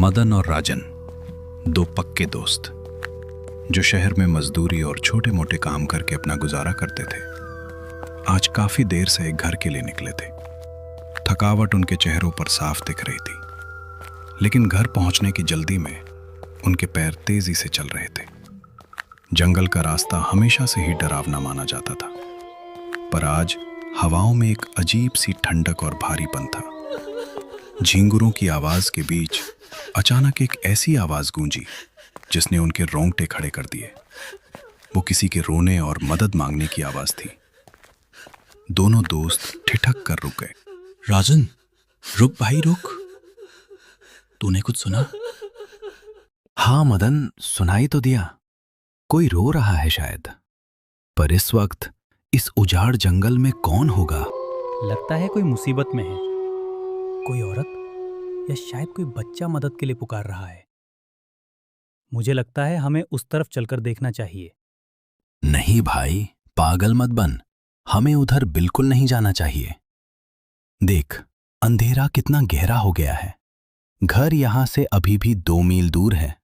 मदन और राजन, दो पक्के दोस्त जो शहर में मजदूरी और छोटे मोटे काम करके अपना गुजारा करते थे, आज काफी देर से एक घर के लिए निकले थे। थकावट उनके चेहरों पर साफ दिख रही थी, लेकिन घर पहुंचने की जल्दी में उनके पैर तेजी से चल रहे थे। जंगल का रास्ता हमेशा से ही डरावना माना जाता था, पर आज हवाओं में एक अजीब सी ठंडक और भारीपन था। झींगुरों की आवाज के बीच अचानक एक ऐसी आवाज गूंजी जिसने उनके रोंगटे खड़े कर दिए। वो किसी के रोने और मदद मांगने की आवाज थी। दोनों दोस्त ठिठक कर रुक गए। राजन, रुक भाई रुक। तूने कुछ सुना? हाँ मदन, सुनाई तो दिया। कोई रो रहा है शायद, पर इस वक्त इस उजाड़ जंगल में कौन होगा? लगता है कोई मुसीबत में है। कोई औरत या शायद कोई बच्चा मदद के लिए पुकार रहा है। मुझे लगता है हमें उस तरफ चलकर देखना चाहिए। नहीं भाई, पागल मत बन। हमें उधर बिल्कुल नहीं जाना चाहिए। देख, अंधेरा कितना गहरा हो गया है। घर यहां से अभी भी 2 मील दूर है।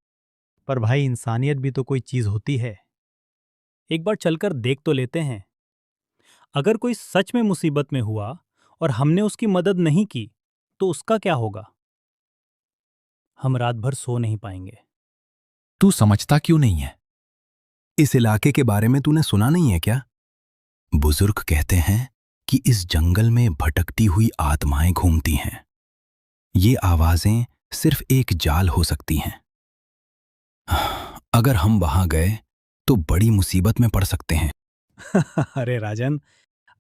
पर भाई, इंसानियत भी तो कोई चीज होती है। एक बार चलकर देख तो लेते हैं। अगर कोई सच में मुसीबत में हुआ और हमने उसकी मदद नहीं की तो उसका क्या होगा? हम रात भर सो नहीं पाएंगे। तू समझता क्यों नहीं है? इस इलाके के बारे में तूने सुना नहीं है क्या? बुजुर्ग कहते हैं कि इस जंगल में भटकती हुई आत्माएं घूमती हैं। ये आवाजें सिर्फ एक जाल हो सकती हैं। अगर हम वहां गए तो बड़ी मुसीबत में पड़ सकते हैं। अरे राजन,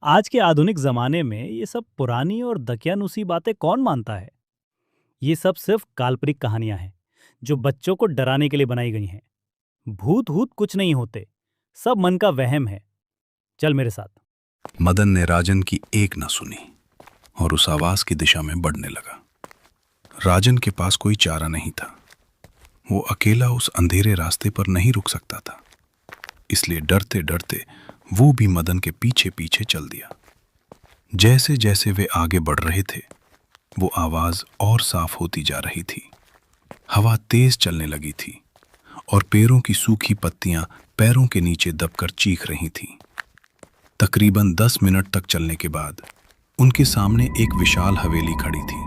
आज के आधुनिक जमाने में ये सब पुरानी और दकियानुसी बातें कौन मानता है? ये सब सिर्फ काल्पनिक कहानियां हैं जो बच्चों को डराने के लिए बनाई गई हैं। भूत वूत कुछ नहीं होते, सब मन का वहम है। चल मेरे साथ। मदन ने राजन की एक न सुनी और उस आवाज की दिशा में बढ़ने लगा। राजन के पास कोई चारा नहीं था। वो अकेला उस अंधेरे रास्ते पर नहीं रुक सकता था, इसलिए डरते डरते वो भी मदन के पीछे पीछे चल दिया। जैसे जैसे वे आगे बढ़ रहे थे, वो आवाज और साफ होती जा रही थी। हवा तेज चलने लगी थी और पेड़ों की सूखी पत्तियां पैरों के नीचे दबकर चीख रही थीं। तकरीबन 10 मिनट तक चलने के बाद उनके सामने एक विशाल हवेली खड़ी थी।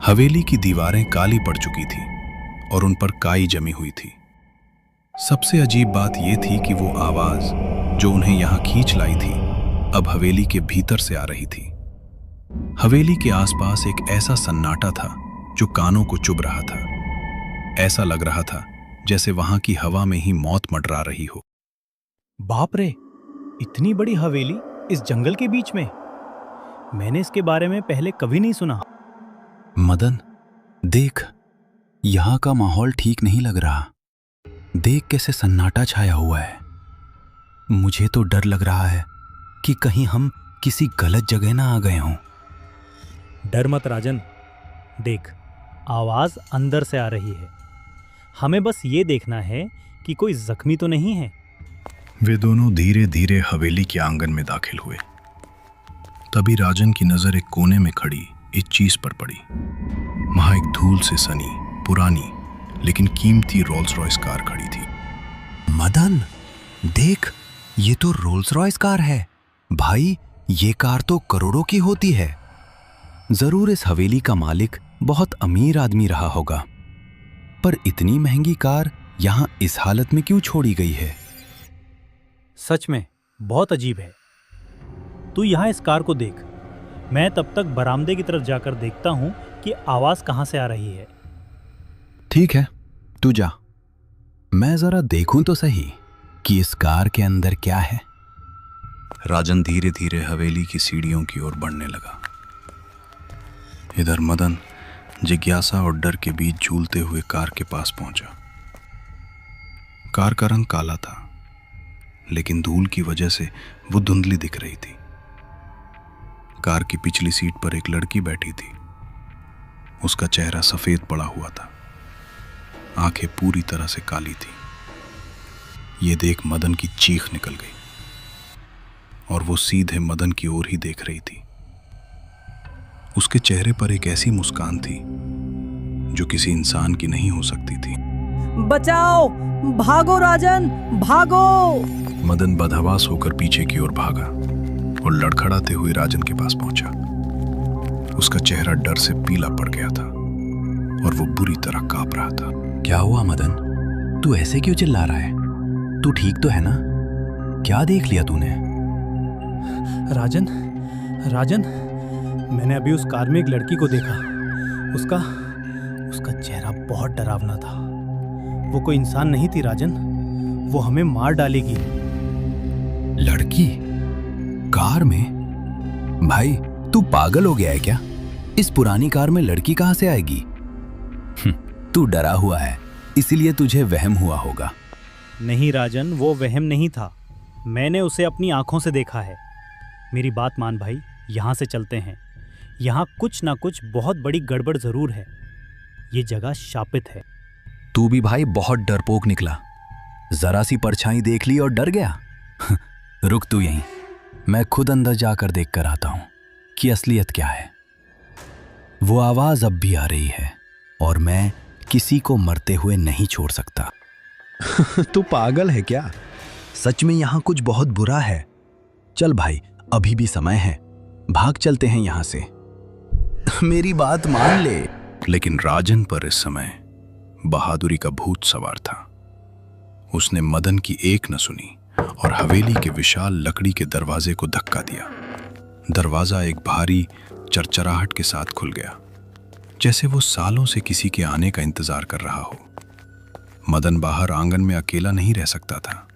हवेली की दीवारें काली पड़ चुकी थीं और उन पर काई जमी हुई थी। सबसे अजीब बात यह थी कि वो आवाज जो उन्हें यहां खींच लाई थी, अब हवेली के भीतर से आ रही थी। हवेली के आसपास एक ऐसा सन्नाटा था जो कानों को चुभ रहा था। ऐसा लग रहा था जैसे वहां की हवा में ही मौत मंडरा रही हो। बाप रे, इतनी बड़ी हवेली इस जंगल के बीच में! मैंने इसके बारे में पहले कभी नहीं सुना। मदन, देख, यहां का माहौल ठीक नहीं लग रहा। देख कैसे सन्नाटा छाया हुआ है। मुझे तो डर लग रहा है कि कहीं हम किसी गलत जगह ना आ गए हों। डर मत राजन, देख, आवाज अंदर से आ रही है। हमें बस ये देखना है कि कोई जख्मी तो नहीं है। वे दोनों धीरे धीरे हवेली के आंगन में दाखिल हुए। तभी राजन की नजर एक कोने में खड़ी एक चीज पर पड़ी। वहां एक धूल से सनी, पुरानी लेकिन कीमती रोल्स रॉयस कार खड़ी थी। मदन, देख, ये तो रोल्स रॉयस कार है। भाई, ये कार तो करोड़ों की होती है। जरूर इस हवेली का मालिक बहुत अमीर आदमी रहा होगा, पर इतनी महंगी कार यहां इस हालत में क्यों छोड़ी गई है? सच में बहुत अजीब है। तू यहां इस कार को देख। मैं तब तक बरामदे की तरफ जाकर देखता हूं कि आवाज कहां से आ रही है। ठीक है, तू जा। मैं जरा देखूं तो सही कि इस कार के अंदर क्या है। राजन धीरे धीरे हवेली की सीढ़ियों की ओर बढ़ने लगा। इधर मदन जिज्ञासा और डर के बीच झूलते हुए कार के पास पहुंचा। कार का रंग काला था, लेकिन धूल की वजह से वो धुंधली दिख रही थी। कार की पिछली सीट पर एक लड़की बैठी थी। उसका चेहरा सफेद पड़ा हुआ था, आंखें पूरी तरह से काली थी। ये देख मदन की चीख निकल गई और वो सीधे मदन की ओर ही देख रही थी। उसके चेहरे पर एक ऐसी मुस्कान थी जो किसी इंसान की नहीं हो सकती थी। बचाओ, भागो राजन, भागो। मदन बदहवास होकर पीछे की ओर भागा और लड़खड़ाते हुए राजन के पास पहुंचा। उसका चेहरा डर से पीला पड़ गया था और वो बुरी तरह कांप रहा था। क्या हुआ मदन? तू ऐसे क्यों चिल्ला रहा है? तू ठीक तो है ना? क्या देख लिया तूने? राजन, राजन, मैंने अभी उस कार में एक लड़की को देखा। उसका चेहरा बहुत डरावना था। वो कोई इंसान नहीं थी राजन, वो हमें मार डालेगी। लड़की? कार में? भाई तू पागल हो गया है क्या? इस पुरानी कार में लड़की कहां से आएगी? तू डरा हुआ है, इसीलिए तुझे वहम हुआ होगा। नहीं राजन, वो वहम नहीं था। मैंने उसे अपनी आंखों से देखा है। मेरी बात मान भाई, यहाँ से चलते हैं। यहाँ कुछ ना कुछ बहुत बड़ी गड़बड़ जरूर है। ये जगह शापित है। तू भी भाई बहुत डरपोक निकला। जरा सी परछाई देख ली और डर गया। रुक तू यहीं, मैं खुद अंदर जाकर देख कर आता हूं कि असलियत क्या है। वो आवाज अब भी आ रही है और मैं किसी को मरते हुए नहीं छोड़ सकता। तू पागल है क्या? सच में यहां कुछ बहुत बुरा है। चल भाई, अभी भी समय है, भाग चलते हैं यहां से। मेरी बात मान ले। लेकिन राजन पर इस समय बहादुरी का भूत सवार था। उसने मदन की एक न सुनी और हवेली के विशाल लकड़ी के दरवाजे को धक्का दिया। दरवाजा एक भारी चरचराहट के साथ खुल गया, जैसे वो सालों से किसी के आने का इंतजार कर रहा हो। मदन बाहर आंगन में अकेला नहीं रह सकता था,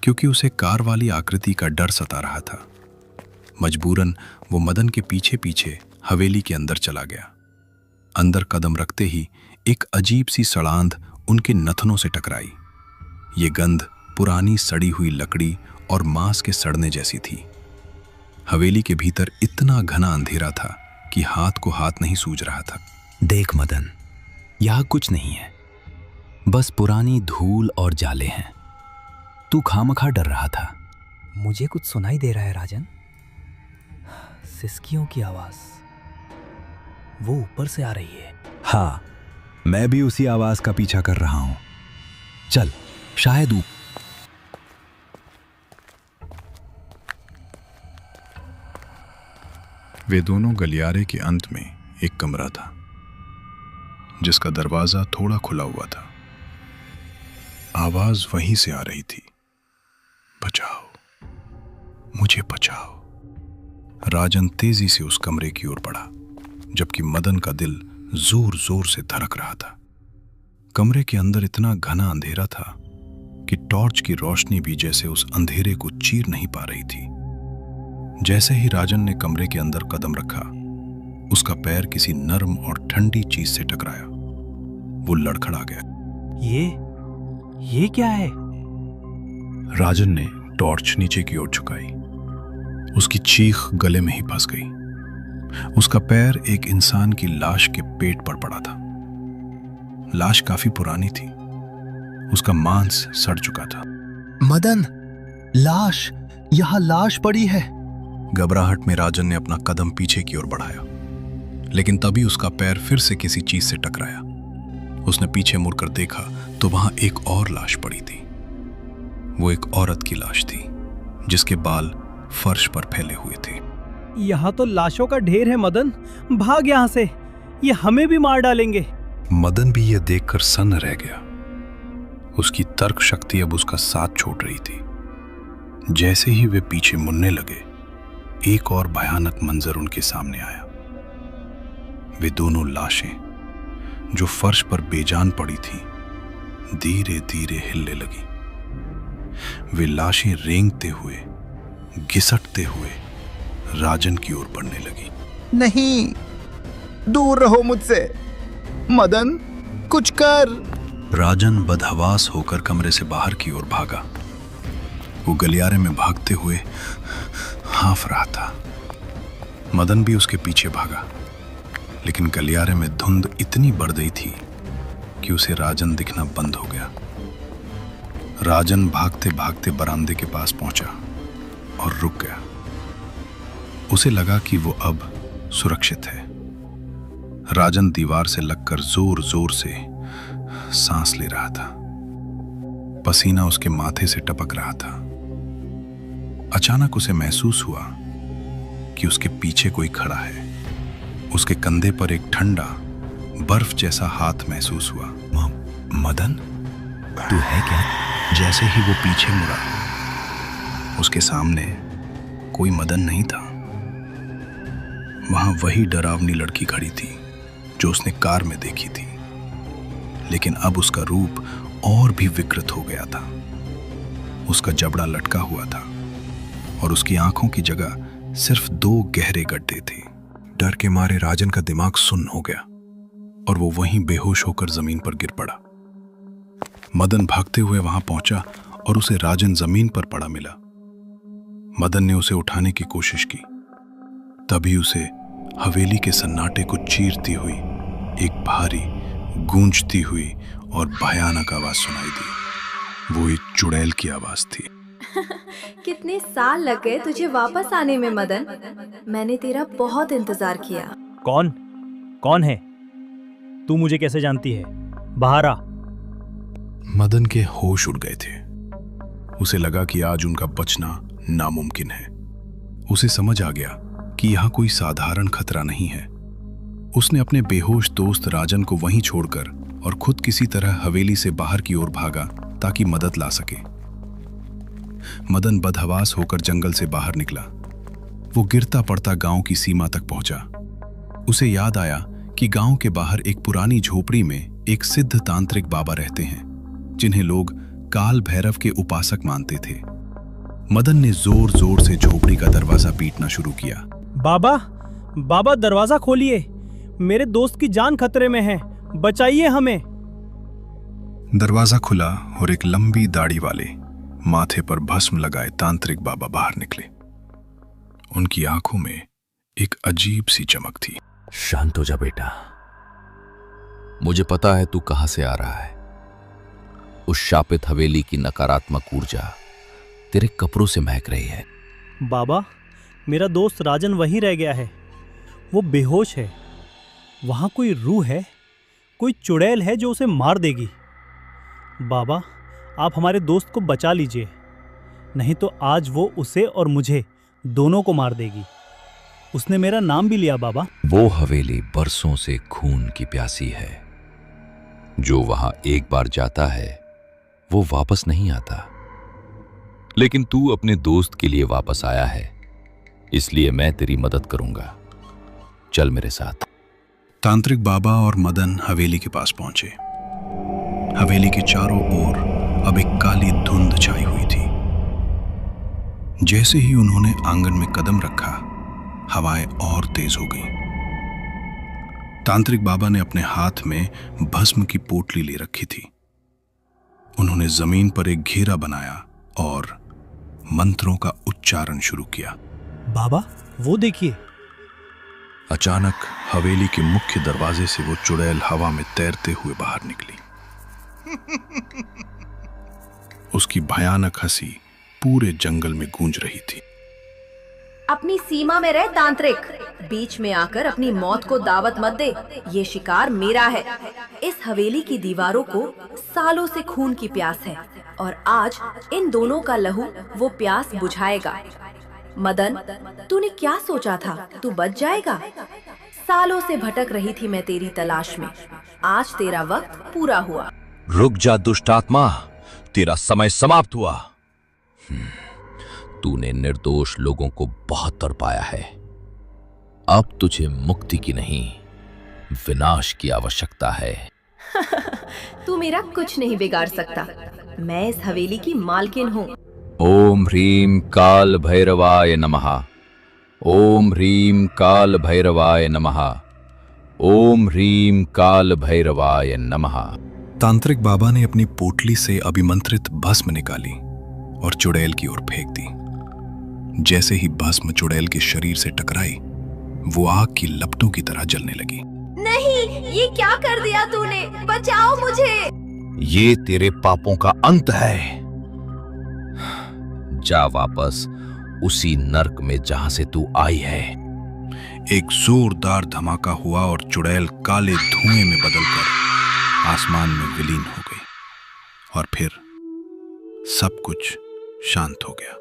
क्योंकि उसे कार वाली आकृति का डर सता रहा था। मजबूरन वो मदन के पीछे पीछे हवेली के अंदर चला गया। अंदर कदम रखते ही एक अजीब सी सड़ांध उनके नथनों से टकराई। ये गंध पुरानी सड़ी हुई लकड़ी और मांस के सड़ने जैसी थी। हवेली के भीतर इतना घना अंधेरा था कि हाथ को हाथ नहीं सूझ रहा था। देख मदन, यहां कुछ नहीं है, बस पुरानी धूल और जाले हैं। तू खामखा डर रहा था। मुझे कुछ सुनाई दे रहा है राजन। सिसकियों की आवाज, वो ऊपर से आ रही है। हाँ, मैं भी उसी आवाज का पीछा कर रहा हूं। चल, शायद वे दोनों गलियारे के अंत में एक कमरा था, जिसका दरवाजा थोड़ा खुला हुआ था। आवाज वहीं से आ रही थी, बचाओ, मुझे बचाओ। राजन तेजी से उस कमरे की ओर बढ़ा, जबकि मदन का दिल जोर जोर से धड़क रहा था। कमरे के अंदर इतना घना अंधेरा था कि टॉर्च की रोशनी भी जैसे उस अंधेरे को चीर नहीं पा रही थी। जैसे ही राजन ने कमरे के अंदर कदम रखा, उसका पैर किसी नरम और ठंडी चीज से टकराया। वो लड़खड़ा गया। ये क्या है? राजन ने टॉर्च नीचे की ओर झुकाई। उसकी चीख गले में ही फंस गई। उसका पैर एक इंसान की लाश के पेट पर पड़ा था। लाश काफी पुरानी थी, उसका मांस सड़ चुका था। मदन, लाश, यहां लाश पड़ी है। घबराहट में राजन ने अपना कदम पीछे की ओर बढ़ाया, लेकिन तभी उसका पैर फिर से किसी चीज से टकराया। उसने पीछे मुड़कर देखा तो वहां एक और लाश पड़ी थी। वो एक औरत की लाश थी, जिसके बाल फर्श पर फैले हुए थे। यहाँ तो लाशों का ढेर है मदन, भाग यहाँ से, ये हमें भी मार डालेंगे। मदन भी यह देखकर सन्न रह गया। उसकी तर्क शक्ति अब उसका साथ छोड़ रही थी। जैसे ही वे पीछे मुड़ने लगे, एक और भयानक मंजर उनके सामने आया। वे दोनों लाशें, जो फर्श पर बेजान पड़ी थीं, धीरे धीरे हिलने लगी। वे लाशें रेंगते हुए, घिसटते हुए राजन की ओर बढ़ने लगी। नहीं, दूर रहो मुझसे। मदन, कुछ कर। राजन बदहवास होकर कमरे से बाहर की ओर भागा। वो गलियारे में भागते हुए हाँफ रहा था। मदन भी उसके पीछे भागा, लेकिन गलियारे में धुंध इतनी बढ़ गई थी कि उसे राजन दिखना बंद हो गया। राजन भागते भागते बरामदे के पास पहुंचा और रुक गया। उसे लगा कि वो अब सुरक्षित है। राजन दीवार से लगकर जोर जोर से सांस ले रहा था। पसीना उसके माथे से टपक रहा था। अचानक उसे महसूस हुआ कि उसके पीछे कोई खड़ा है। उसके कंधे पर एक ठंडा बर्फ जैसा हाथ महसूस हुआ। मदन, तू है क्या? जैसे ही वो पीछे मुड़ा, उसके सामने कोई मदन नहीं था। वहां वही डरावनी लड़की खड़ी थी जो उसने कार में देखी थी, लेकिन अब उसका रूप और भी विकृत हो गया था। उसका जबड़ा लटका हुआ था और उसकी आंखों की जगह सिर्फ 2 गहरे गड्ढे थे। डर के मारे राजन का दिमाग सुन्न हो गया और वो वहीं बेहोश होकर जमीन पर गिर पड़ा। मदन भागते हुए वहां पहुंचा और उसे राजन जमीन पर पड़ा मिला। मदन ने उसे उठाने की कोशिश की, तभी उसे हवेली के सन्नाटे को चीरती हुई एक भारी, गूंजती हुई और भयानक आवाज सुनाई दी। वो एक चुड़ैल की आवाज थी। कितने साल लग गए तुझे वापस आने में मदन। मैंने तेरा बहुत इंतजार किया। कौन है तू? मुझे कैसे जानती है? बाहर आ। मदन के होश उड़ गए थे। उसे लगा कि आज उनका बचना नामुमकिन है। उसे समझ आ गया कि यहां कोई साधारण खतरा नहीं है। उसने अपने बेहोश दोस्त राजन को वहीं छोड़कर और खुद किसी तरह हवेली से बाहर की ओर भागा ताकि मदद ला सके। मदन बदहवास होकर जंगल से बाहर निकला। वो गिरता पड़ता गांव की सीमा तक पहुंचा। उसे याद आया कि गांव के बाहर एक पुरानी झोपड़ी में एक सिद्ध तांत्रिक बाबा रहते हैं, जिन्हें लोग काल भैरव के उपासक मानते थे। मदन ने जोर जोर से झोपड़ी का दरवाजा पीटना शुरू किया। बाबा दरवाजा खोलिए, मेरे दोस्त की जान खतरे में है, बचाइए हमें। दरवाजा खुला और एक लंबी दाढ़ी वाले, माथे पर भस्म लगाए तांत्रिक बाबा बाहर निकले। उनकी आंखों में एक अजीब सी चमक थी। शांत हो जा बेटा, मुझे पता है तू कहां से आ रहा है। उस शापित हवेली की नकारात्मक ऊर्जा तेरे कपड़ों से महक रही है। बाबा, मेरा दोस्त राजन वहीं रह गया है, वो बेहोश है। वहां कोई रूह है, कोई चुड़ैल है जो उसे मार देगी। बाबा, आप हमारे दोस्त को बचा लीजिए, नहीं तो आज वो उसे और मुझे दोनों को मार देगी। उसने मेरा नाम भी लिया बाबा। वो हवेली बरसों से खून की प्यासी है। जो वहां एक बार जाता है वो वापस नहीं आता। लेकिन तू अपने दोस्त के लिए वापस आया है, इसलिए मैं तेरी मदद करूंगा। चल मेरे साथ। तांत्रिक बाबा और मदन हवेली के पास पहुंचे। हवेली के चारों ओर अब एक काली धुंध छाई हुई थी। जैसे ही उन्होंने आंगन में कदम रखा, हवाएं और तेज हो गईं। तांत्रिक बाबा ने अपने हाथ में भस्म की पोटली ले रखी थी। उन्होंने जमीन पर एक घेरा बनाया और मंत्रों का उच्चारण शुरू किया। बाबा, वो देखिए। अचानक हवेली के मुख्य दरवाजे से वो चुड़ैल हवा में तैरते हुए बाहर निकली। उसकी भयानक हंसी पूरे जंगल में गूंज रही थी। अपनी सीमा में रह तांत्रिक, बीच में आकर अपनी मौत को दावत मत दे। ये शिकार मेरा है। इस हवेली की दीवारों को सालों से खून की प्यास है और आज इन दोनों का लहू वो प्यास बुझाएगा। मदन, तूने क्या सोचा था तू बच जाएगा? सालों से भटक रही थी मैं तेरी तलाश में। आज तेरा वक्त पूरा हुआ। रुक जा दुष्टात्मा, तेरा समय समाप्त हुआ। तूने निर्दोष लोगों को बहुत तड़पाया है। अब तुझे मुक्ति की नहीं, विनाश की आवश्यकता है। तू मेरा कुछ नहीं बिगाड़ सकता। मैं इस हवेली की मालकिन हूँ। ओम ह्रीम काल भैरवाय नमः। ओम ह्रीम काल भैरवाय नमः। ओम ह्रीम काल भैरवाय नमः। तांत्रिक बाबा ने अपनी पोटली से अभिमंत्रित भस्म निकाली और चुड़ैल की ओर फेंक दी। जैसे ही भस्म चुड़ैल के शरीर से टकराई, वो आग की लपटों की तरह जलने लगी। नहीं, ये क्या कर दिया तूने? बचाओ मुझे। ये तेरे पापों का अंत है। जा वापस उसी नर्क में जहां से तू आई है। एक जोरदार धमाका हुआ और चुड़ैल काले धुएं में बदलकर आसमान में विलीन हो गई और फिर सब कुछ शांत हो गया।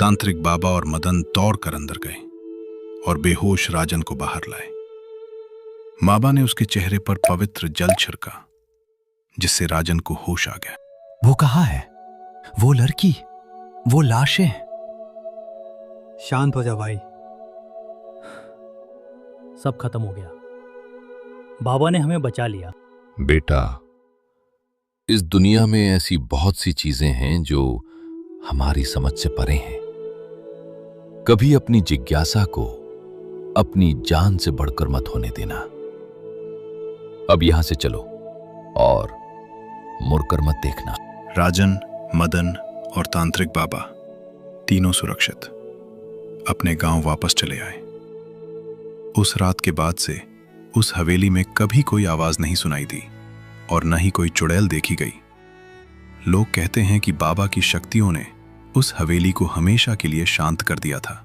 तांत्रिक बाबा और मदन दौड़कर अंदर गए और बेहोश राजन को बाहर लाए। बाबा ने उसके चेहरे पर पवित्र जल छिड़का, जिससे राजन को होश आ गया। वो कहाँ है? वो लड़की, वो लाशें। शांत हो जा भाई, सब खत्म हो गया। बाबा ने हमें बचा लिया। बेटा, इस दुनिया में ऐसी बहुत सी चीजें हैं जो हमारी समझ से परे हैं। कभी अपनी जिज्ञासा को अपनी जान से बढ़कर मत होने देना। अब यहां से चलो और मुड़कर मत देखना। राजन, मदन और तांत्रिक बाबा तीनों सुरक्षित अपने गांव वापस चले आए। उस रात के बाद से उस हवेली में कभी कोई आवाज नहीं सुनाई दी और न ही कोई चुड़ैल देखी गई। लोग कहते हैं कि बाबा की शक्तियों ने उस हवेली को हमेशा के लिए शांत कर दिया था।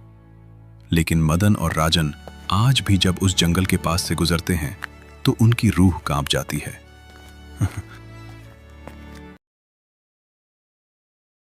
लेकिन मदन और राजन आज भी जब उस जंगल के पास से गुजरते हैं तो उनकी रूह कांप जाती है।